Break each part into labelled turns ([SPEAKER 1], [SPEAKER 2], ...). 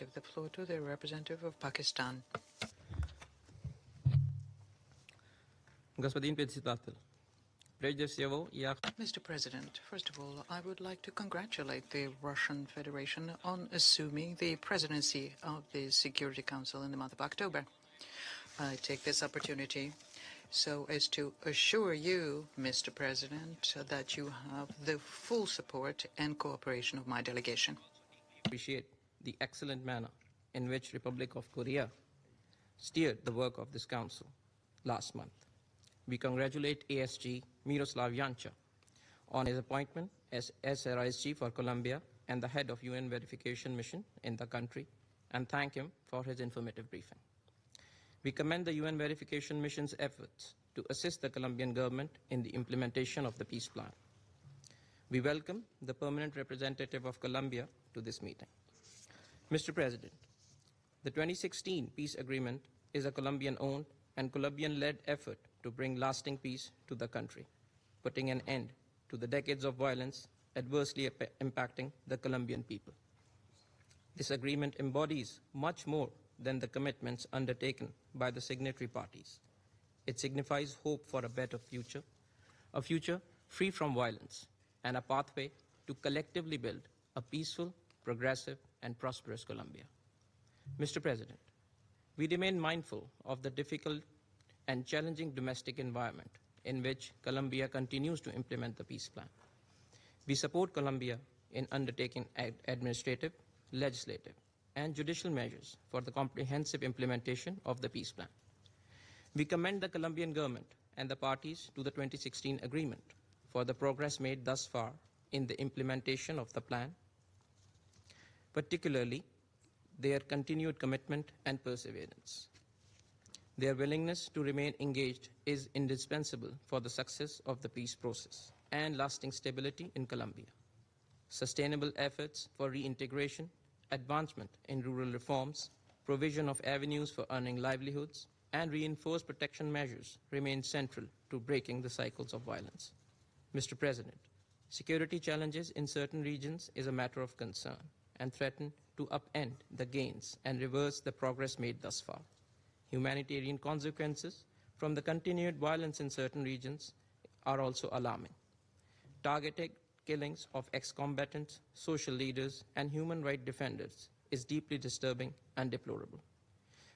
[SPEAKER 1] give the floor to the representative of Pakistan.
[SPEAKER 2] Господин председатель, прежде всего я...
[SPEAKER 1] Mr. President, first of all, I would like to congratulate the Russian Federation on assuming the presidency of the Security Council in the month of October. I take this opportunity so as to assure you, Mr. President, that you have the full support and cooperation of my delegation.
[SPEAKER 2] appreciate the excellent manner in which Republic of Korea steered the work of this council last month. We congratulate ASG Miroslav Jancha on his appointment as SRISG for Colombia and the head of UN verification mission in the country, and thank him for his informative briefing. We commend the UN verification mission's efforts to assist the Colombian government in the implementation of the peace plan. We welcome the permanent representative of Colombia to this meeting. Mr. President, the 2016 peace agreement is a Colombian-owned and Colombian-led effort to bring lasting peace to the country, putting an end to the decades of violence adversely impacting the Colombian people. This agreement embodies much more than the commitments undertaken by the signatory parties. It signifies hope for a better future, a future free from violence, and a pathway to collectively build a peaceful, progressive, and prosperous Colombia. Mr. President, we remain mindful of the difficult and challenging domestic environment in which Colombia continues to implement the peace plan. We support Colombia in undertaking administrative, legislative, and judicial measures for the comprehensive implementation of the peace plan. We commend the Colombian government and the parties to the 2016 agreement for the progress made thus far in the implementation of the plan, particularly their continued commitment and perseverance. Their willingness to remain engaged is indispensable for the success of the peace process and lasting stability in Colombia. Sustainable efforts for reintegration, advancement in rural reforms, provision of avenues for earning livelihoods, and reinforced protection measures remain central to breaking the cycles of violence. Mr. President, security challenges in certain regions is a matter of concern and threaten to upend the gains and reverse the progress made thus far. Humanitarian consequences from the continued violence in certain regions are also alarming. Targeted killings of ex-combatants, social leaders, and human rights defenders is deeply disturbing and deplorable.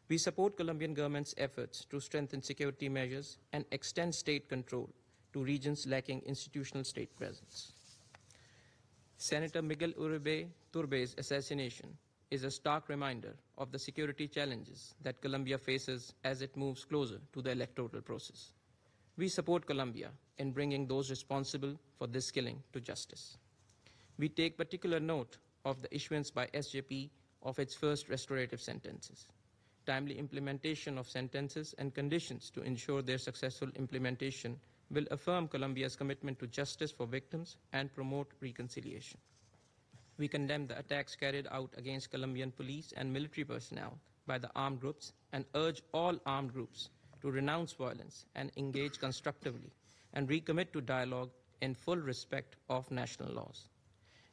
[SPEAKER 2] We support Colombian government's efforts to strengthen security measures and extend state control to regions lacking institutional state presence. Senator Miguel Uribe Turbe's assassination is a stark reminder of the security challenges that Colombia faces as it moves closer to the electoral process. We support Colombia in bringing those responsible for this killing to justice. We take particular note of the issuance by SJP of its first restorative sentences. Timely implementation of sentences and conditions to ensure their successful implementation will affirm Colombia's commitment to justice for victims and promote reconciliation. We condemn the attacks carried out against Colombian police and military personnel by the armed groups and urge all armed groups to renounce violence and engage constructively and recommit to dialogue in full respect of national laws.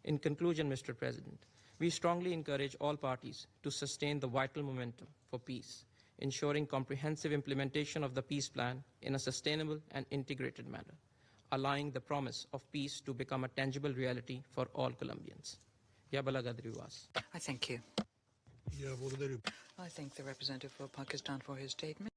[SPEAKER 2] In conclusion, Mr. President, we strongly encourage all parties to sustain the vital momentum for peace, ensuring comprehensive implementation of the peace plan in a sustainable and integrated manner, allowing the promise of peace to become a tangible reality for all Colombians.
[SPEAKER 1] I thank you. I thank the representative of Pakistan for his statement.